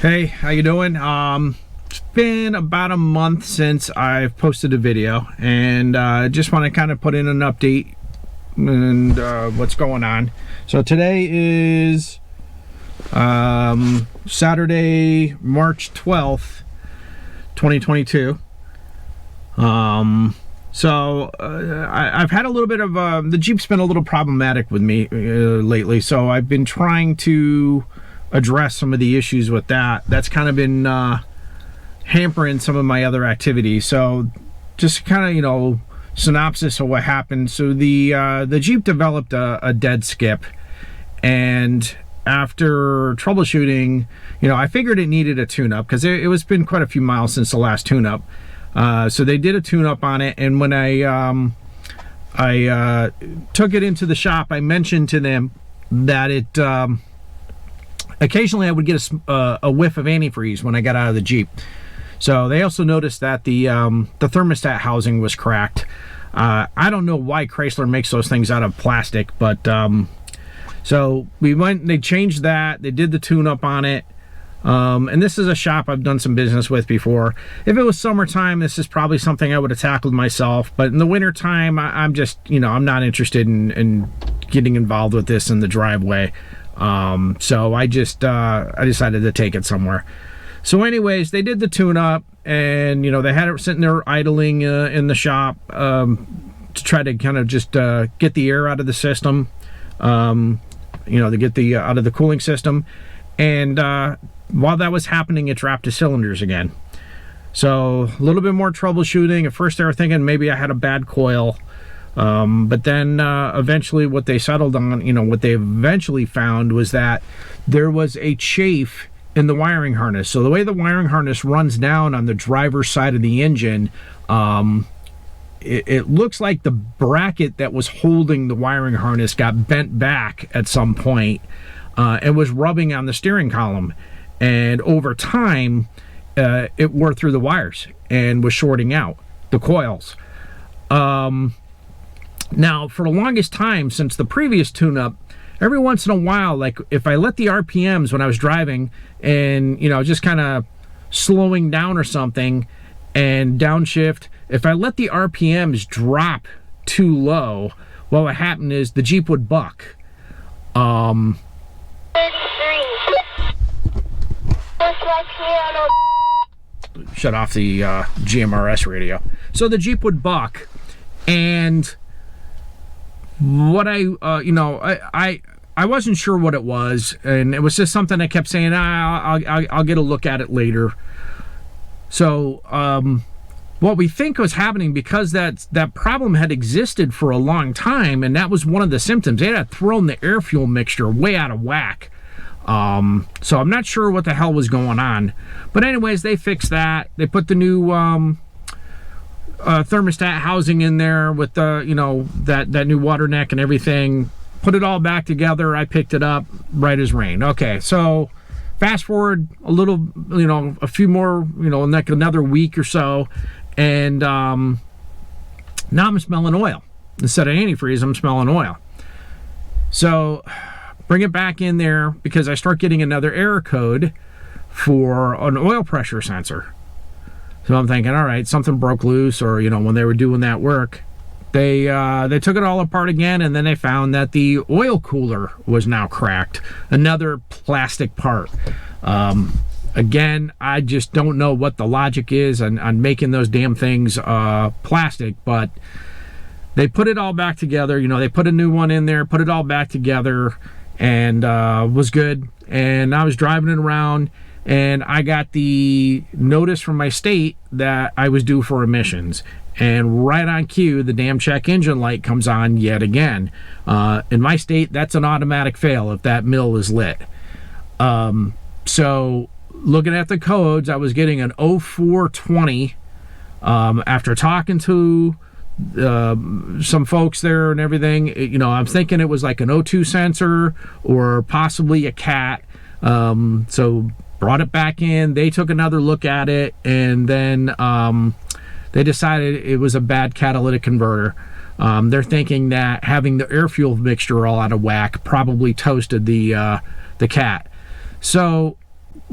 Hey, how you doing? It's been about a month since I've posted a video, and just want to kind of put in an update and what's going on. So today is Saturday, March 12th, 2022. I've had a little bit of the Jeep's been a little problematic with me lately, so I've been trying to address some of the issues with that. That's kind of been hampering some of my other activities. So just kind of, synopsis of what happened. So the Jeep developed a dead skip, and after troubleshooting, I figured it needed a tune-up because it was been quite a few miles since the last tune-up. So they did a tune-up on it, and when I took it into the shop, I mentioned to them that it occasionally I would get a whiff of antifreeze when I got out of the Jeep. So they also noticed that the thermostat housing was cracked. I don't know why Chrysler makes those things out of plastic, but so we went, they changed that, they did the tune-up on it. And this is a shop I've done some business with before. If it was summertime, this is probably something I would have tackled myself, but in the wintertime, I'm just, I'm not interested in getting involved with this in the driveway. So I just I decided to take it somewhere. So anyways, they did the tune-up, and they had it sitting there idling in the shop to try to kind of just get the air out of the system, to get the out of the cooling system. And while that was happening, it dropped the cylinders again. So a little bit more troubleshooting. At first they were thinking maybe I had a bad coil. But then eventually what they settled on, what they eventually found was that there was a chafe in the wiring harness. So the way the wiring harness runs down on the driver's side of the engine, it looks like the bracket that was holding the wiring harness got bent back at some point and was rubbing on the steering column. And over time, it wore through the wires and was shorting out the coils. Now, for the longest time since the previous tune-up, every once in a while, like if I let the RPMs when I was driving and, just kind of slowing down or something and downshift, if I let the RPMs drop too low, what would happen is the Jeep would buck. 33. Shut off the GMRS radio. So the Jeep would buck, and what I wasn't sure what it was, and it was just something I kept saying, I'll get a look at it later. So what we think was happening, because that problem had existed for a long time, and that was one of the symptoms. They had thrown the air fuel mixture way out of whack. So I'm not sure what the hell was going on, but anyways, they fixed that. They put the new thermostat housing in there with the that new water neck and everything, put it all back together. I picked it up right as rain. Okay, so fast forward a little, a few more, like another week or so, and now I'm smelling oil. Instead of antifreeze, I'm smelling oil. So bring it back in there, because I start getting another error code for an oil pressure sensor. So I'm thinking, all right, something broke loose, or when they were doing that work, they took it all apart again, and then they found that the oil cooler was now cracked, another plastic part. Again, I just don't know what the logic is on making those damn things plastic, but they put it all back together. They put a new one in there, put it all back together, and was good. And I was driving it around, and I got the notice from my state that I was due for emissions. And right on cue, the damn check engine light comes on yet again. In my state, that's an automatic fail if that mill is lit. So looking at the codes, I was getting an 0420. After talking to some folks there and everything, I'm thinking it was like an O2 sensor or possibly a CAT. So brought it back in, they took another look at it, and then they decided it was a bad catalytic converter. They're thinking that having the air fuel mixture all out of whack probably toasted the CAT. So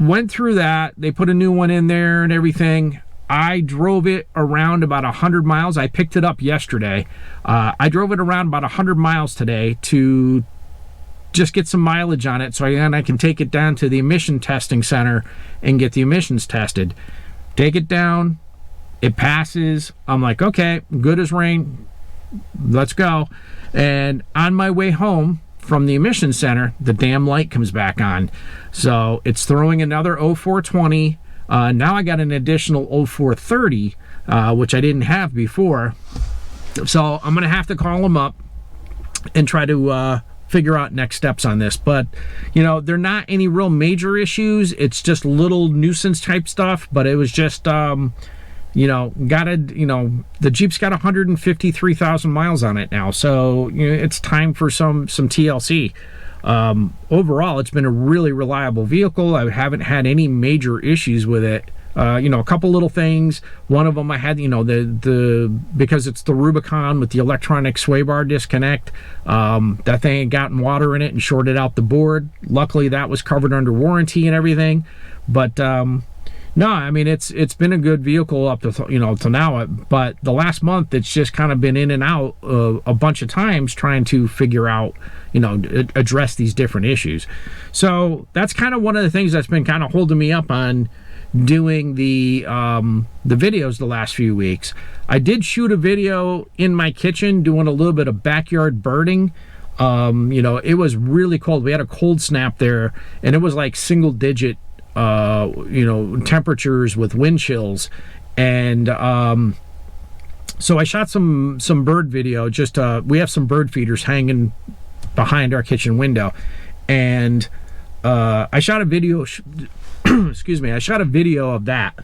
went through that. They put a new one in there and everything. I drove it around about 100 miles. I picked it up yesterday. I drove it around about 100 miles today to just get some mileage on it, so I can take it down to the emission testing center and get the emissions tested. Take it down, it passes. I'm like, okay, good as rain, let's go. And on my way home from the emission center, the damn light comes back on. So it's throwing another 0420. Now I got an additional 0430, which I didn't have before. So I'm going to have to call them up and try to figure out next steps on this. But, you know, they're not any real major issues. It's just little nuisance type stuff. But it was just, you know, the Jeep's got 153,000 miles on it now. So, you know, it's time for some TLC. Overall, it's been a really reliable vehicle. I haven't had any major issues with it. You know, a couple little things. One of them I had, you know, because it's the Rubicon with the electronic sway bar disconnect. That thing had gotten water in it and shorted out the board. Luckily, that was covered under warranty and everything. But no, I mean, it's been a good vehicle up to till now. But the last month, it's just kind of been in and out a bunch of times trying to figure out, you know, address these different issues. So that's kind of one of the things that's been kind of holding me up on doing the videos the last few weeks. I did shoot a video in my kitchen doing a little bit of backyard birding. You know, it was really cold. We had a cold snap there, and it was like single digit you know, temperatures with wind chills. And so I shot some bird video. Just we have some bird feeders hanging behind our kitchen window, and I shot a video excuse me, I shot a video of that.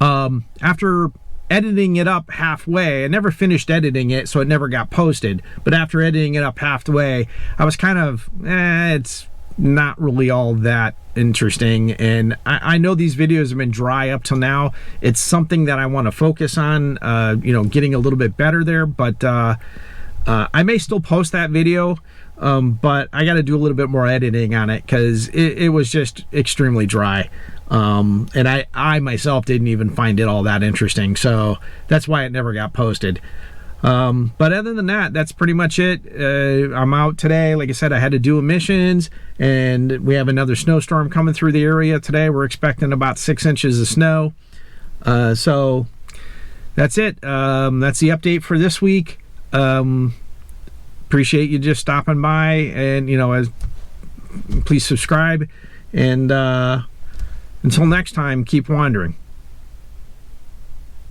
After editing it up halfway, I never finished editing it, so it never got posted. But after editing it up halfway, I was kind of, it's not really all that interesting. And I know these videos have been dry up till now. It's something that I want to focus on, you know, getting a little bit better there. But I may still post that video. But I got to do a little bit more editing on it because it was just extremely dry. And I myself didn't even find it all that interesting. So that's why it never got posted. But other than that, that's pretty much it. I'm out today. Like I said, I had to do emissions, and we have another snowstorm coming through the area today. We're expecting about 6 inches of snow. So that's it. That's the update for this week. Appreciate you just stopping by, and you know, please subscribe, and until next time, keep wandering.